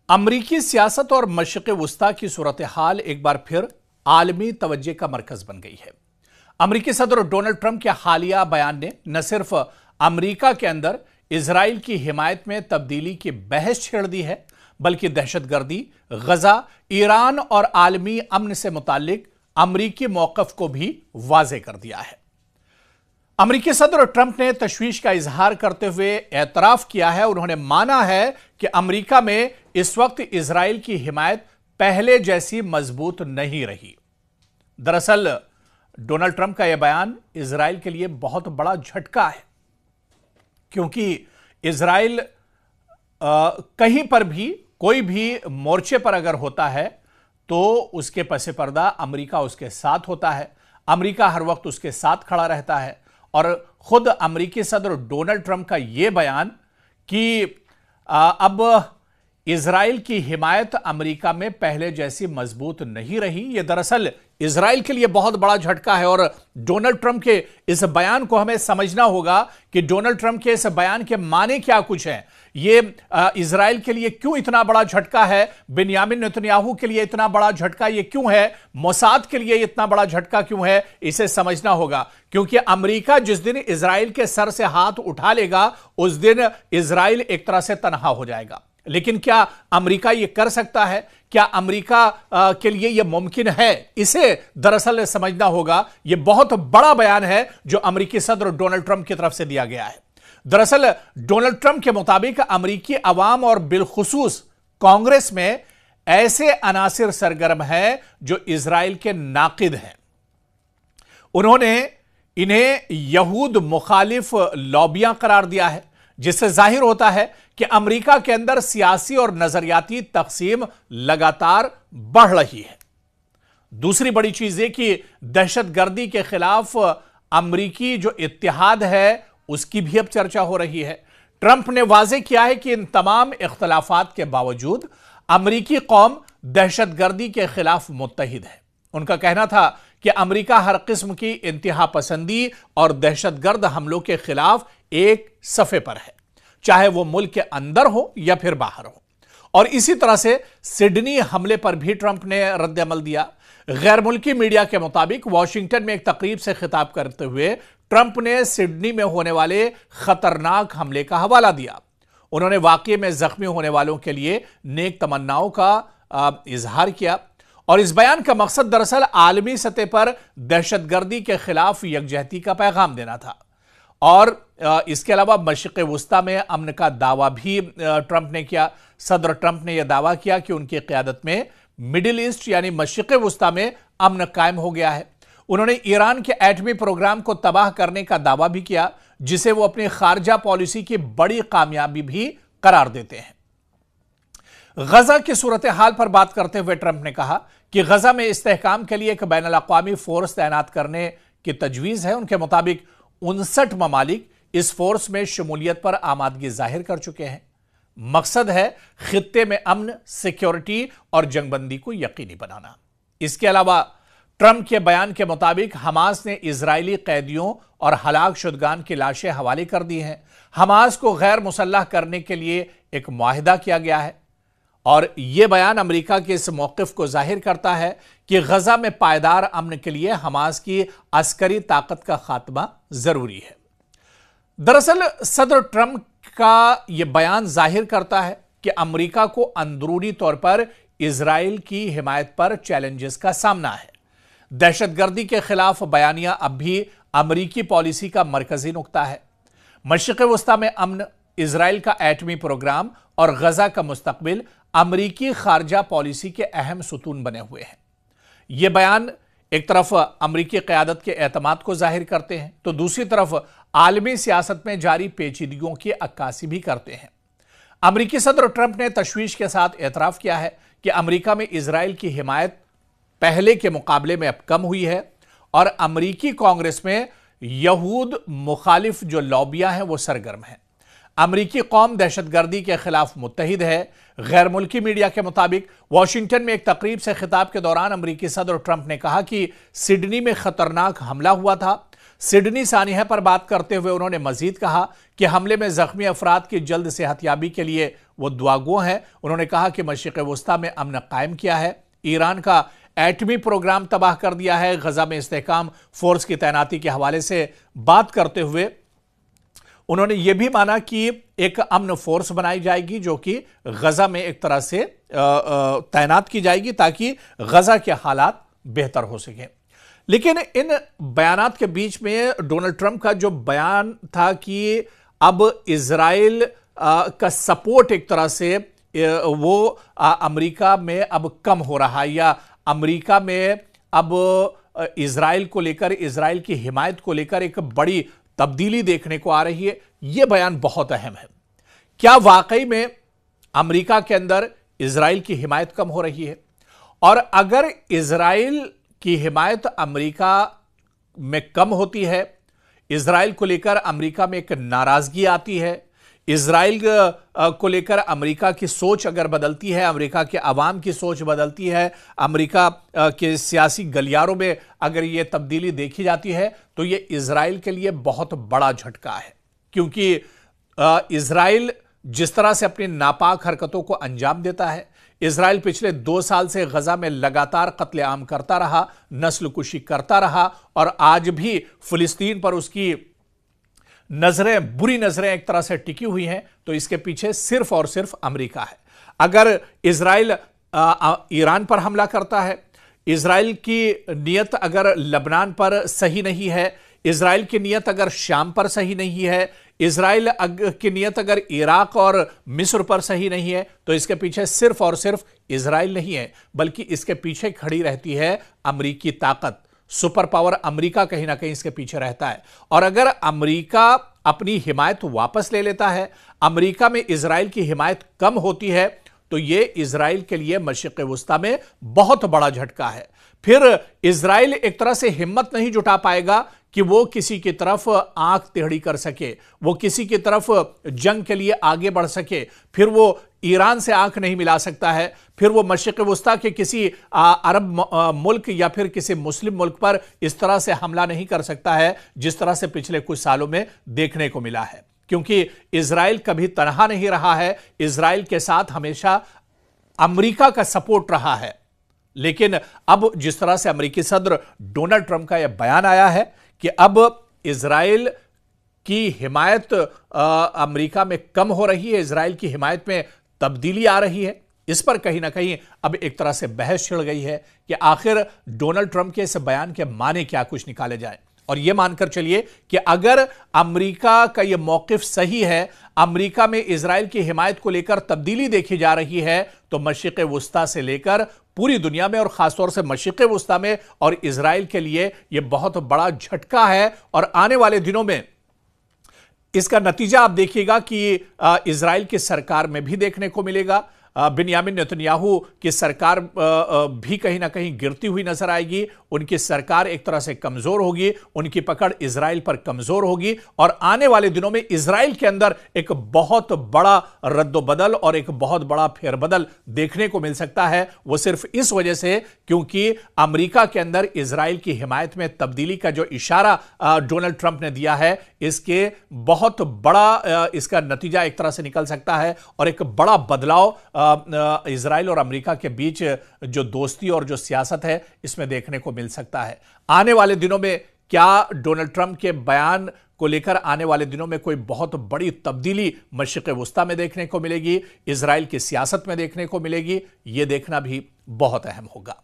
अमरीकी सियासत और मशरिक़ वुस्ता की सूरत हाल एक बार फिर आलमी तवज्जो का मरकज बन गई है। अमरीकी सदर डोनाल्ड ट्रंप के हालिया बयान ने न सिर्फ अमरीका के अंदर इजराइल की हिमायत में तब्दीली की बहस छेड़ दी है, बल्कि दहशतगर्दी, गजा, ईरान और आलमी अमन से मुताल्लिक अमरीकी मौक़िफ़ को भी वाज़ेह कर दिया है। अमरीकी सदर ट्रंप ने तशवीश का इजहार करते हुए एतराफ़ किया है। उन्होंने माना है कि अमरीका में इस वक्त इजराइल की हिमायत पहले जैसी मजबूत नहीं रही। दरअसल डोनाल्ड ट्रंप का यह बयान इजराइल के लिए बहुत बड़ा झटका है, क्योंकि इजराइल कहीं पर भी कोई भी मोर्चे पर अगर होता है तो उसके पसे पर्दा अमरीका उसके साथ होता है। अमरीका हर वक्त उसके साथ खड़ा रहता है। और खुद अमरीकी सदर डोनाल्ड ट्रंप का यह बयान कि अब इजराइल की हिमायत अमरीका में पहले जैसी मजबूत नहीं रही, यह दरअसल इजराइल के लिए बहुत बड़ा झटका है। और डोनाल्ड ट्रंप के इस बयान को हमें समझना होगा कि डोनाल्ड ट्रंप के इस बयान के माने क्या कुछ हैं। यह इजराइल के लिए क्यों इतना बड़ा झटका है, बिन्यामिन नेतन्याहू के लिए इतना बड़ा झटका यह क्यों है, मोसाद के लिए इतना बड़ा झटका क्यों है, इसे समझना होगा। क्योंकि अमरीका जिस दिन इजराइल के सर से हाथ उठा लेगा, उस दिन इजराइल एक तरह से तनहा हो जाएगा। लेकिन क्या अमरीका यह कर सकता है? क्या अमरीका के लिए यह मुमकिन है? इसे दरअसल समझना होगा। यह बहुत बड़ा बयान है जो अमरीकी सदर डोनाल्ड ट्रंप की तरफ से दिया गया है। दरअसल डोनाल्ड ट्रंप के मुताबिक अमरीकी अवाम और बिलखुसूस कांग्रेस में ऐसे अनासिर सरगर्म हैं जो इजराइल के नाकिद हैं। उन्होंने इन्हें यहूद मुखालिफ लॉबियां करार दिया है, जिससे जाहिर होता है कि अमरीका के अंदर सियासी और नजरियाती तकसीम लगातार बढ़ रही है। दूसरी बड़ी चीज यह कि दहशतगर्दी के खिलाफ अमरीकी जो इत्तेहाद है उसकी भी अब चर्चा हो रही है। ट्रंप ने वाज़ेह किया है कि इन तमाम इख्तलाफात के बावजूद अमरीकी कौम दहशतगर्दी के खिलाफ मुत्तहिद है। उनका कहना था कि अमरीका हर किस्म की इंतहा पसंदी और दहशतगर्द हमलों के खिलाफ एक सफ़े पर है, चाहे वो मुल्क के अंदर हो या फिर बाहर हो। और इसी तरह से सिडनी हमले पर भी ट्रंप ने रद्द-ए-अमल दिया। गैर मुल्की मीडिया के मुताबिक वाशिंगटन में एक तकरीब से खिताब करते हुए ट्रंप ने सिडनी में होने वाले खतरनाक हमले का हवाला दिया। उन्होंने वाकये में जख्मी होने वालों के लिए नेक तमन्नाओं का इजहार किया। और इस बयान का मकसद दरअसल आलमी सतह पर दहशतगर्दी के खिलाफ यकजहती का पैगाम देना था। और इसके अलावा मशरिक़ वुस्ता में अमन का दावा भी ट्रंप ने किया। सदर ट्रंप ने यह दावा किया कि उनकी क़यादत में मिडिल ईस्ट यानी मशरिक़ वुस्ता में अमन कायम हो गया है। उन्होंने ईरान के एटमी प्रोग्राम को तबाह करने का दावा भी किया, जिसे वो अपनी खारजा पॉलिसी की बड़ी कामयाबी भी करार देते हैं। गजा की सूरत हाल पर बात करते हुए ट्रंप ने कहा कि गजा में इस्तेहकाम के लिए एक बैनुल अक़वामी फोर्स तैनात करने की तजवीज़ है। उनके मुताबिक 59 ममालिक इस फोर्स में शमूलियत पर आमादगी जाहिर कर चुके हैं। मकसद है खित्ते में अमन, सिक्योरिटी और जंगबंदी को यकीनी बनाना। इसके अलावा ट्रंप के बयान के मुताबिक हमास ने इजरायली कैदियों और हलाक शुदगान की लाशें हवाले कर दी हैं। हमास को गैर मुसल्लह करने के लिए एक मुआहिदा किया गया है। और यह बयान अमरीका के इस मौक़िफ़ को जाहिर करता है कि गजा में पायदार अमन के लिए हमास की अस्करी ताकत का खात्मा जरूरी है। दरअसल सदर ट्रंप का यह बयान जाहिर करता है कि अमरीका को अंदरूनी तौर पर इजराइल की हिमायत पर चैलेंजेस का सामना है। दहशतगर्दी के खिलाफ बयानिया अब भी अमरीकी पॉलिसी का मरकजी नुक्ता है। मशरिक़ वुस्ता में अमन, इजराइल का एटमी प्रोग्राम और गजा का मुस्तकबिल अमरीकी खारजा पॉलिसी के अहम सुतून बने हुए हैं। यह बयान एक तरफ अमरीकी क़यादत के एतमाद को जाहिर करते हैं, तो दूसरी तरफ आलमी सियासत में जारी पेचीदगियों की अक्कासी भी करते हैं। अमरीकी सदर ट्रंप ने तशवीश के साथ एतराफ़ किया है कि अमरीका में इजराइल की हिमायत पहले के मुकाबले में अब कम हुई है। और अमरीकी कांग्रेस में यहूद मुखालिफ जो लॉबियां हैं वो सरगर्म हैं। अमरीकी कौम दहशतगर्दी के खिलाफ मुत्तहिद है। गैर मुल्की मीडिया के मुताबिक वाशिंगटन में एक तकरीब से खिताब के दौरान अमरीकी सदर ट्रंप ने कहा कि सिडनी में खतरनाक हमला हुआ था। सिडनी सानिया पर बात करते हुए उन्होंने मजीद कहा कि हमले में जख्मी अफराद की जल्द सेहतयाबी के लिए वो दुआगो हैं। उन्होंने कहा कि मशरिक़ वस्ता में अमन कायम किया है, ईरान का एटमी प्रोग्राम तबाह कर दिया है। गजा में इस्तेहकाम फोर्स की तैनाती के हवाले से बात करते हुए उन्होंने यह भी माना कि एक अमन फोर्स बनाई जाएगी जो कि गजा में एक तरह से तैनात की जाएगी ताकि गजा के हालात बेहतर हो सकें। लेकिन इन बयानात के बीच में डोनाल्ड ट्रंप का जो बयान था कि अब इजराइल का सपोर्ट एक तरह से वो अमेरिका में अब कम हो रहा है, या अमेरिका में अब इजराइल को लेकर, इजराइल की हिमायत को लेकर एक बड़ी तब्दीली देखने को आ रही है। यह बयान बहुत अहम है। क्या वाकई में अमेरिका के अंदर इजराइल की हिमायत कम हो रही है? और अगर इजराइल की हिमायत अमेरिका में कम होती है, इजराइल को लेकर अमेरिका में एक नाराजगी आती है, इजराइल को लेकर अमेरिका की सोच अगर बदलती है, अमेरिका के अवाम की सोच बदलती है, अमेरिका के सियासी गलियारों में अगर ये तब्दीली देखी जाती है, तो ये इजराइल के लिए बहुत बड़ा झटका है। क्योंकि इजराइल जिस तरह से अपनी नापाक हरकतों को अंजाम देता है, इजराइल पिछले 2 साल से गजा में लगातार कत्लेआम करता रहा, नस्ल कुशी करता रहा, और आज भी फिलिस्तीन पर उसकी नजरें, बुरी नजरें एक तरह से टिकी हुई हैं। तो इसके पीछे सिर्फ और सिर्फ अमेरिका है। अगर इजराइल ईरान पर हमला करता है, इजराइल की नीयत अगर लबनान पर सही नहीं है, इजराइल की नीयत अगर शाम पर सही नहीं है, इजराइल की नीयत अगर इराक और मिस्र पर सही नहीं है, तो इसके पीछे सिर्फ और सिर्फ इजराइल नहीं है, बल्कि इसके पीछे खड़ी रहती है अमेरिकी ताकत। सुपर पावर अमेरिका कहीं ना कहीं इसके पीछे रहता है। और अगर अमेरिका अपनी हिमायत वापस ले लेता है, अमेरिका में इजराइल की हिमायत कम होती है, तो यह इजराइल के लिए मशरिक़ वस्ता में बहुत बड़ा झटका है। फिर इजराइल एक तरह से हिम्मत नहीं जुटा पाएगा कि वो किसी की तरफ आंख टेढ़ी कर सके, वो किसी की तरफ जंग के लिए आगे बढ़ सके। फिर वो ईरान से आंख नहीं मिला सकता है, फिर वो मशरिक़ वस्ता के किसी अरब मुल्क या फिर किसी मुस्लिम मुल्क पर इस तरह से हमला नहीं कर सकता है जिस तरह से पिछले कुछ सालों में देखने को मिला है। क्योंकि इजराइल कभी तनहा नहीं रहा है, इजराइल के साथ हमेशा अमेरिका का सपोर्ट रहा है। लेकिन अब जिस तरह से अमेरिकी सदर डोनाल्ड ट्रंप का यह बयान आया है कि अब इजराइल की हिमायत अमेरिका में कम हो रही है, इजराइल की हिमायत में तब्दीली आ रही है, इस पर कहीं ना कहीं अब एक तरह से बहस छिड़ गई है कि आखिर डोनाल्ड ट्रंप के इस बयान के माने क्या कुछ निकाले जाए। और यह मानकर चलिए कि अगर अमेरिका का यह मौकिफ सही है, अमेरिका में इजराइल की हिमायत को लेकर तब्दीली देखी जा रही है, तो मशरिक़ वस्ता से लेकर पूरी दुनिया में और खासतौर से मशरिक़ वस्ता में और इजराइल के लिए यह बहुत बड़ा झटका है। और आने वाले दिनों में इसका नतीजा आप देखिएगा कि इजराइल की सरकार में भी देखने को मिलेगा। बिन्यामिन नेतन्याहू की सरकार भी कहीं ना कहीं गिरती हुई नजर आएगी। उनकी सरकार एक तरह से कमजोर होगी, उनकी पकड़ इजराइल पर कमजोर होगी, और आने वाले दिनों में इजराइल के अंदर एक बहुत बड़ा रद्दोबदल और एक बहुत बड़ा फेरबदल देखने को मिल सकता है। वो सिर्फ इस वजह से क्योंकि अमेरिका के अंदर इजराइल की हिमायत में तब्दीली का जो इशारा डोनाल्ड ट्रंप ने दिया है, इसके बहुत बड़ा इसका नतीजा एक तरह से निकल सकता है, और एक बड़ा बदलाव इजराइल और अमेरिका के बीच जो दोस्ती और जो सियासत है इसमें देखने को मिल सकता है। आने वाले दिनों में क्या डोनाल्ड ट्रंप के बयान को लेकर आने वाले दिनों में कोई बहुत बड़ी तब्दीली मशरिक़ वस्ता में देखने को मिलेगी, इजराइल की सियासत में देखने को मिलेगी, यह देखना भी बहुत अहम होगा।